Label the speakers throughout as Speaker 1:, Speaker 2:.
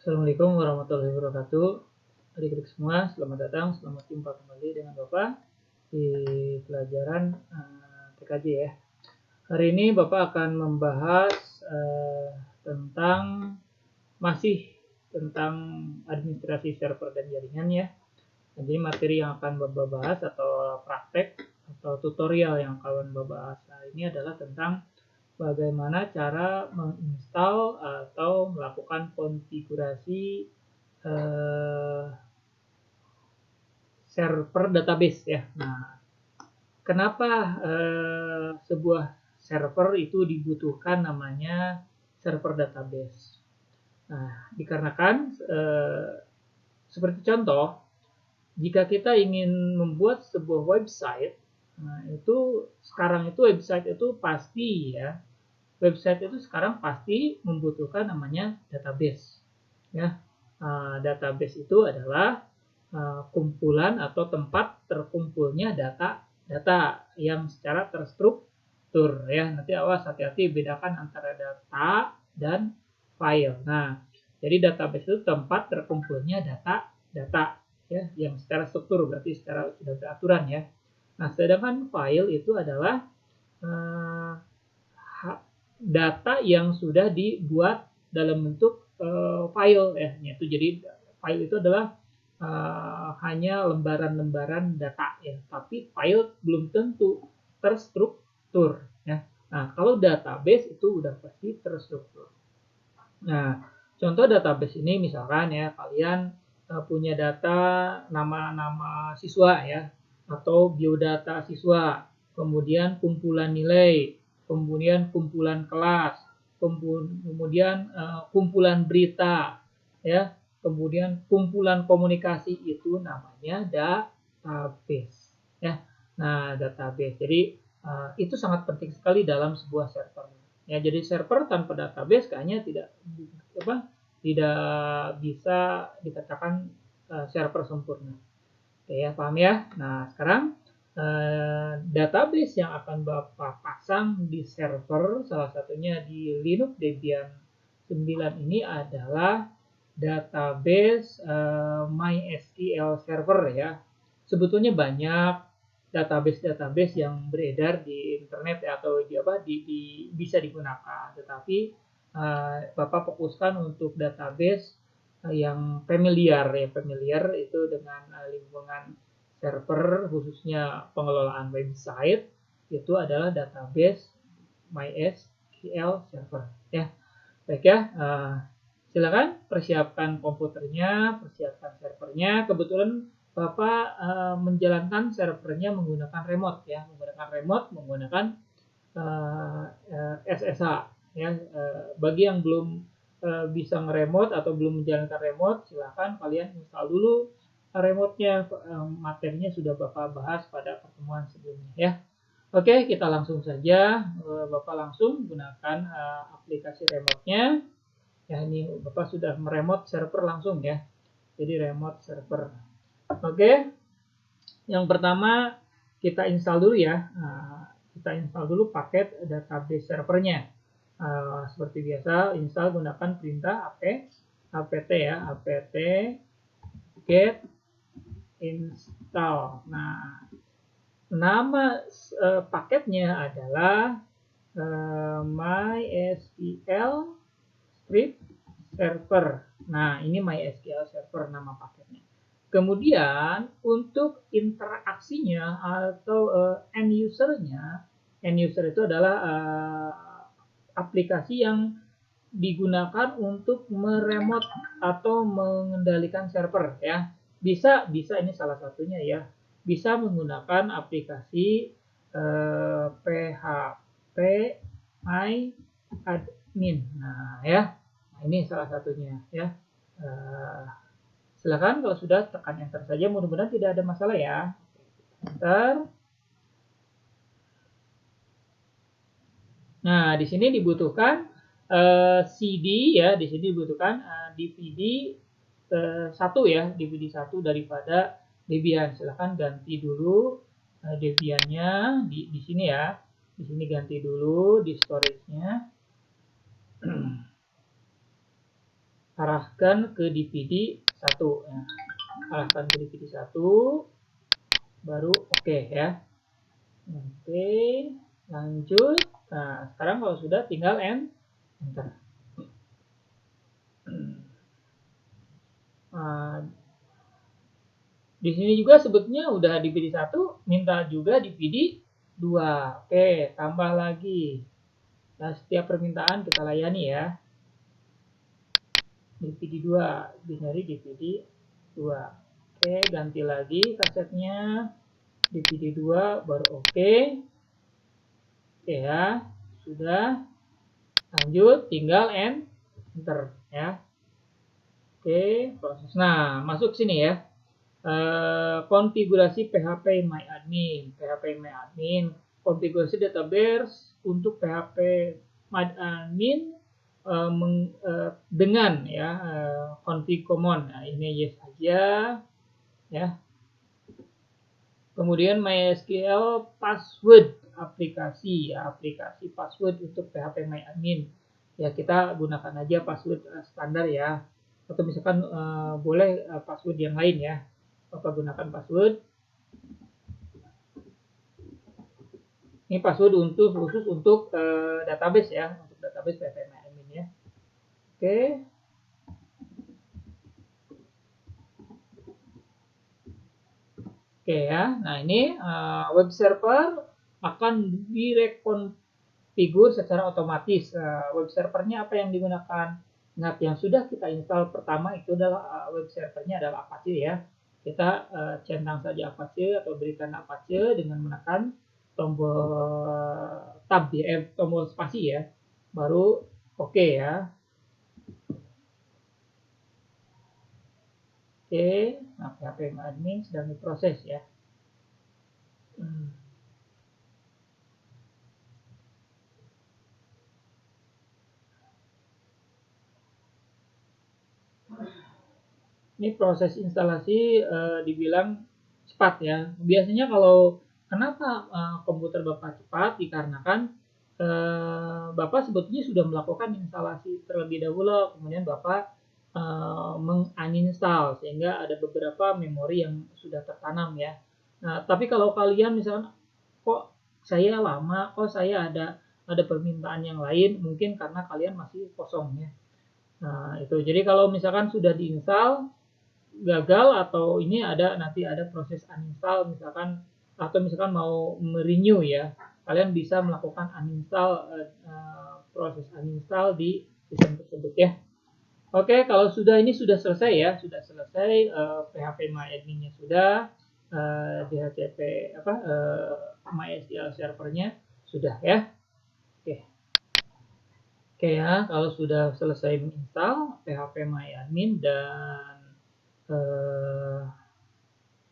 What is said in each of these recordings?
Speaker 1: Assalamualaikum warahmatullahi wabarakatuh. Adik-adik semua, selamat datang, selamat jumpa kembali dengan Bapak di pelajaran TKJ ya. Hari ini Bapak akan membahas masih tentang administrasi server dan jaringan ya. Jadi materi yang akan Bapak bahas atau praktek atau tutorial yang akan Bapak bahas ini adalah tentang bagaimana cara menginstal atau melakukan konfigurasi server database ya. Nah, kenapa sebuah server itu dibutuhkan namanya server database? Nah, dikarenakan seperti contoh, jika kita ingin membuat sebuah website, nah itu sekarang itu website itu pasti ya. Website itu sekarang pasti membutuhkan namanya database. Ya, database itu adalah kumpulan atau tempat terkumpulnya data yang secara terstruktur ya. Nanti awas hati-hati bedakan antara data dan file. Nah, jadi database itu tempat terkumpulnya data ya yang secara struktur, berarti secara sudah beraturan ya. Nah, sedangkan file itu adalah data yang sudah dibuat dalam bentuk file ya. Itu jadi file itu adalah hanya lembaran-lembaran data ya, tapi file belum tentu terstruktur ya. Nah, kalau database itu udah pasti terstruktur. Nah, contoh database ini misalkan ya kalian punya data nama-nama siswa ya, atau biodata siswa, kemudian kumpulan nilai, kemudian kumpulan kelas, kemudian kumpulan berita ya, kemudian kumpulan komunikasi, itu namanya database ya. Nah, database. Jadi itu sangat penting sekali dalam sebuah server. Ya, jadi server tanpa database kayaknya tidak bisa dikatakan server sempurna. Oke ya, paham ya? Nah, sekarang database yang akan Bapak pasang di server, salah satunya di Linux Debian 9 ini adalah database MySQL Server ya. Sebetulnya banyak database yang beredar di internet ya, atau bisa digunakan, tetapi Bapak fokuskan untuk database yang familiar ya. Familiar itu dengan lingkungan server, khususnya pengelolaan website, itu adalah database MySQL Server ya. Baik ya, silakan persiapkan komputernya, persiapkan servernya. Kebetulan Bapak menjalankan servernya menggunakan remote ya, menggunakan SSH ya. Bagi yang belum bisa nge-remote atau belum menjalankan remote, silakan kalian install dulu remote-nya. Materinya sudah Bapak bahas pada pertemuan sebelumnya ya. Oke, kita langsung saja. Bapak langsung gunakan aplikasi remote-nya. Ya, ini Bapak sudah meremote server langsung ya. Jadi remote server. Oke. Yang pertama kita install dulu ya. Kita install dulu paket database servernya. Seperti biasa, install gunakan perintah apt ya, apt get install. Nah, nama paketnya adalah MySQL script server. Nah, ini MySQL server nama paketnya. Kemudian untuk interaksinya atau end user-nya, end user itu adalah aplikasi yang digunakan untuk meremote atau mengendalikan server ya. Bisa ini salah satunya ya. Bisa menggunakan aplikasi PHP MyAdmin. Nah ya, ini salah satunya ya. Silakan kalau sudah tekan enter saja, mudah-mudahan tidak ada masalah ya. Enter. Nah, di sini dibutuhkan CD ya, di sini dibutuhkan DVD 1 ya, DVD 1 daripada Debian. Silahkan ganti dulu Debiannya di sini ya. Di sini ganti dulu di storage-nya. arahkan ke DVD 1. Nah, arahkan ke DVD 1, baru oke ya. Oke, lanjut. Nah, sekarang kalau sudah tinggal enter. Nah, di sini juga sebetulnya udah DVD 1, minta juga DVD 2. Oke, tambah lagi. Nah, setiap permintaan kita layani ya. DVD 2, binary DVD 2. Oke, ganti lagi kasetnya. DVD 2 baru oke. Oke ya, sudah. Lanjut, tinggal enter ya. Oke, proses. Nah, masuk sini ya. Konfigurasi PHP MyAdmin. PHP MyAdmin, konfigurasi database untuk PHP MyAdmin dengan ya config common. Nah, ini yes saja ya. Kemudian MySQL password aplikasi ya, aplikasi password untuk PHP MyAdmin. Ya, kita gunakan aja password standar ya. Atau misalkan boleh password yang lain ya. Bapak gunakan password. Ini password untuk khusus untuk database ya, untuk database PHP MyAdmin ya. Oke. Oke ya. Nah, ini web server akan direkonfigur secara otomatis. Web servernya apa yang digunakan? Nah, yang sudah kita install pertama itu adalah web servernya adalah Apache ya. Kita centang saja Apache atau berikan Apache dengan menekan tombol tab ya, tombol spasi ya, baru oke ya. Oke, nah PHP admin sedang diproses ya. Ini proses instalasi dibilang cepat ya. Biasanya kalau kenapa komputer Bapak cepat, dikarenakan Bapak sebetulnya sudah melakukan instalasi terlebih dahulu, kemudian Bapak menguninstall sehingga ada beberapa memori yang sudah tertanam ya. Nah, tapi kalau kalian misalnya kok saya lama, kok saya ada permintaan yang lain, mungkin karena kalian masih kosong ya. Nah, itu. Jadi kalau misalkan sudah diinstal gagal atau ini nanti ada proses uninstall misalkan, atau misalkan mau merenew ya, kalian bisa melakukan uninstall, proses uninstall di sistem tersebut ya. Oke, kalau ini sudah selesai ya, sudah selesai PHP MyAdmin-nya sudah, DHCP MySQL servernya sudah ya. Oke. Oke ya, kalau sudah selesai menginstal PHP MyAdmin dan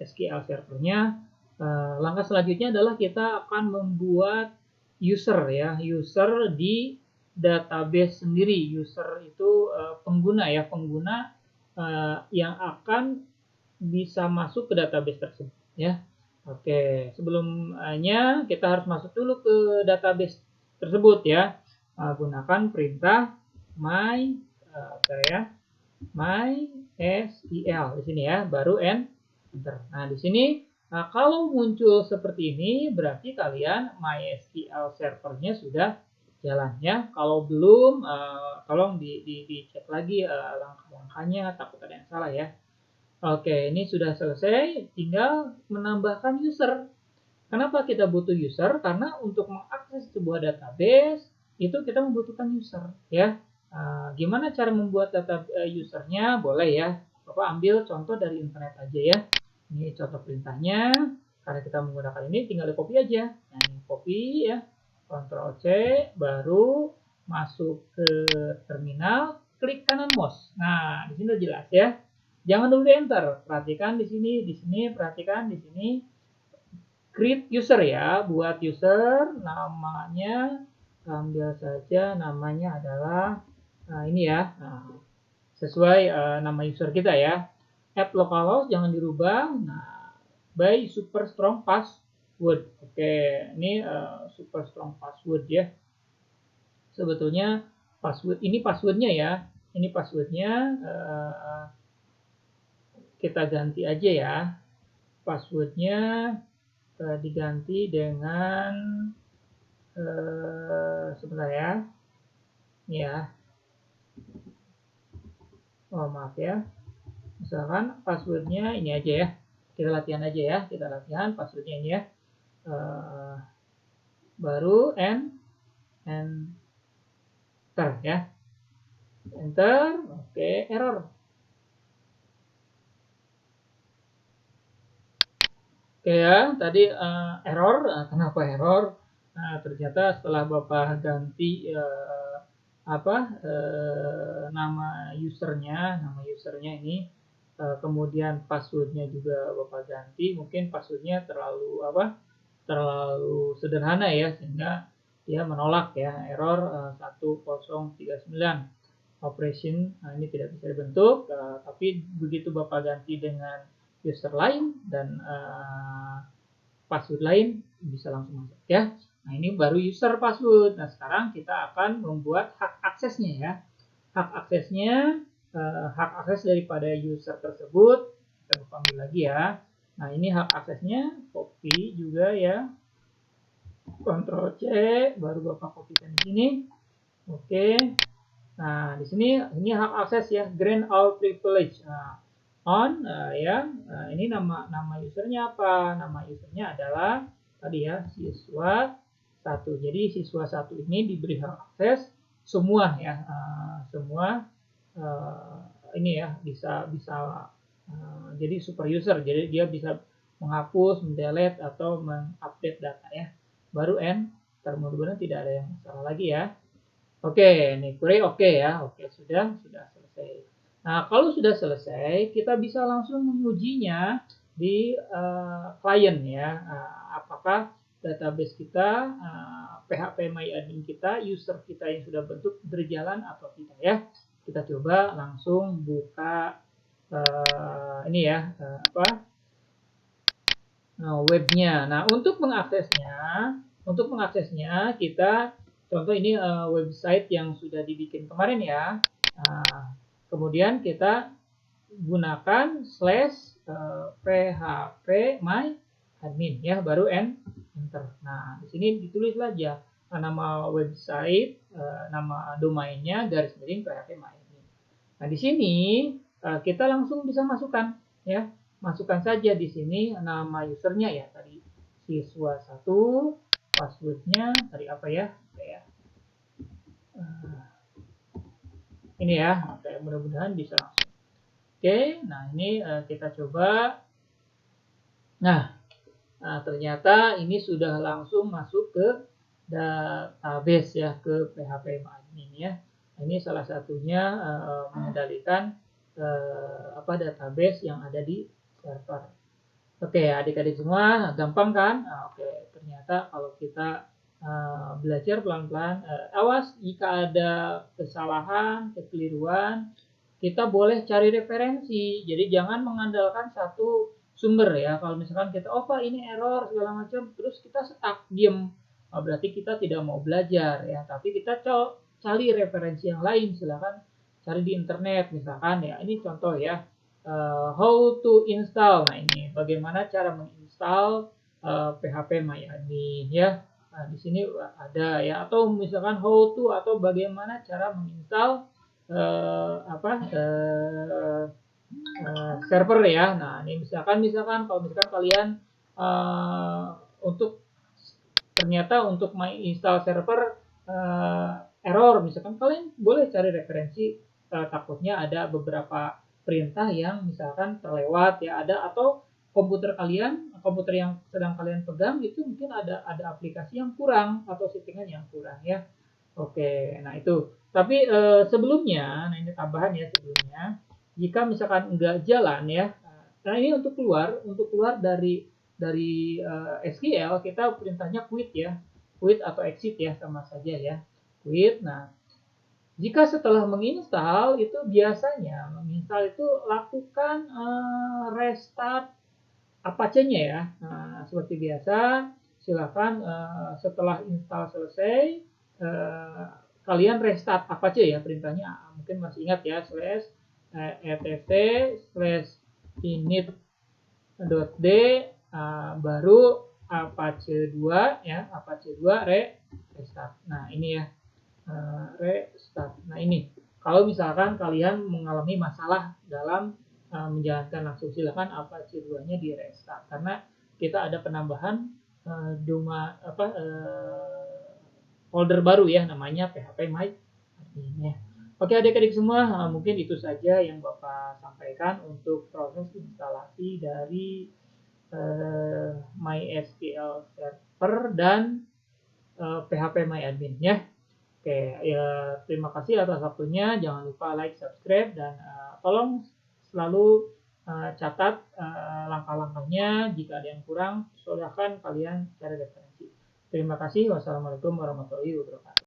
Speaker 1: SQL servernya, langkah selanjutnya adalah kita akan membuat user ya, user di database sendiri. User itu pengguna ya, pengguna yang akan bisa masuk ke database tersebut ya. Oke, sebelumnya kita harus masuk dulu ke database tersebut ya. Gunakan perintah MySQL di sini ya, baru enter. Nah, di sini kalau muncul seperti ini berarti kalian MySQL servernya sudah jalan ya. Kalau belum, tolong dicek lagi langkah-langkahnya, takut ada yang salah ya. Oke, ini sudah selesai, tinggal menambahkan user. Kenapa kita butuh user? Karena untuk mengakses sebuah database itu kita membutuhkan user ya. Gimana cara membuat data usernya? Boleh ya, Bapak ambil contoh dari internet aja ya. Ini contoh perintahnya. Karena kita menggunakan ini, tinggal di copy aja. Nah, ini copy ya, Ctrl C, baru masuk ke terminal, klik kanan mouse. Nah, di sini udah jelas ya. Jangan dulu di enter. Perhatikan di sini perhatikan di sini. Create user ya, buat user, namanya ambil saja, namanya adalah ini ya, sesuai nama user kita ya. Add localhost jangan dirubah. Nah, by super strong password. Oke, ini super strong password ya. Sebetulnya password ini passwordnya ya. ini passwordnya kita ganti aja ya. Passwordnya diganti dengan sebentar ya. Ini ya. Oh maaf ya. Misalkan passwordnya ini aja ya. Kita latihan aja ya. Kita latihan passwordnya ini ya. Baru enter ya. Enter. Oke, error. Oke ya, tadi error. Kenapa error? Nah, ternyata setelah Bapak ganti nama usernya ini, kemudian passwordnya juga Bapak ganti, mungkin passwordnya terlalu sederhana ya, sehingga dia menolak ya, error 1039 operation. Ini tidak bisa dibentuk, tapi begitu Bapak ganti dengan user lain dan password lain bisa langsung masuk ya. Nah, ini baru user password. Nah, sekarang kita akan membuat hak aksesnya ya. Hak aksesnya, hak akses daripada user tersebut kita ambil lagi ya. Nah, ini hak aksesnya, copy juga ya. Ctrl C, baru Bapak kopikan di sini. Oke. Nah, di sini ini hak akses ya, grant all privilege. Nah, on ya. Ini nama usernya apa? Nama usernya adalah tadi ya, siswa 1. Jadi siswa 1 ini diberi hak akses semua ya, semua ini ya, bisa jadi super user. Jadi dia bisa menghapus, mendelete atau mengupdate data ya. Baru enter, mudah-mudahan tidak ada yang salah lagi ya. Oke, ini query oke ya. Oke, sudah selesai. Nah, kalau sudah selesai, kita bisa langsung mengujinya di klien ya. Apakah database kita, PHP MyAdmin kita, user kita yang sudah bentuk berjalan atau tidak ya. Kita coba langsung buka ini ya, webnya. Nah, untuk mengaksesnya kita contoh ini website yang sudah dibikin kemarin ya. Kemudian kita gunakan /phpMyAdmin ya, baru enter. Nah, di sini ditulis saja nama website, nama domainnya garis miring phpMyAdmin. Nah, di sini kita langsung bisa masukkan ya. Masukkan saja di sini nama usernya ya, tadi siswa 1, passwordnya tadi apa ya? Ini ya, mudah-mudahan bisa langsung. Oke, nah ini kita coba. Nah, ternyata ini sudah langsung masuk ke database ya, ke PHPMyAdmin ya. Nah, ini salah satunya mengendalikan database yang ada di server. Oke, adik-adik semua, gampang kan? Nah, oke, ternyata kalau kita belajar pelan-pelan, awas jika ada kesalahan, kekeliruan, kita boleh cari referensi. Jadi jangan mengandalkan satu sumber ya. Kalau misalkan kita, Pak ini error segala macam, terus kita stuck, diem, berarti kita tidak mau belajar ya. Tapi kita cari referensi yang lain, silakan cari di internet misalkan ya. Ini contoh ya, how to install. Nah, ini bagaimana cara menginstal PHPMyAdmin ya. Nah, di sini ada ya, atau misalkan how to atau bagaimana cara menginstal server ya. Nah, ini misalkan kalau misalkan kalian untuk ternyata untuk menginstal server error, misalkan kalian boleh cari referensi, takutnya ada beberapa perintah yang misalkan terlewat ya, ada, atau komputer yang sedang kalian pegang itu mungkin ada aplikasi yang kurang atau settingan yang kurang ya. Oke, nah itu. Tapi sebelumnya, nah ini tambahan ya sebelumnya, jika misalkan enggak jalan ya, nah ini untuk keluar dari SQL, kita perintahnya quit ya, quit atau exit ya, sama saja ya, quit. Nah, jika setelah menginstal itu biasanya menginstal itu lakukan restart Apache-nya ya. Nah, seperti biasa, silakan setelah install selesai, kalian restart Apache ya, perintahnya mungkin masih ingat ya, /etc /init.d baru Apache 2 ya, Apache 2 restart. Nah ini ya, restart. Nah ini kalau misalkan kalian mengalami masalah dalam menjalankan langsung, silakan Apache 2-nya di restart karena kita ada penambahan folder baru ya, namanya phpMyAdmin ya. Oke adik-adik semua, mungkin itu saja yang Bapak sampaikan untuk proses instalasi dari MySQL Server dan phpMyAdmin ya. Oke, ya terima kasih atas waktunya. Jangan lupa like, subscribe, dan tolong selalu catat langkah-langkahnya. Jika ada yang kurang, silakan kalian cari referensi. Terima kasih. Wassalamualaikum warahmatullahi wabarakatuh.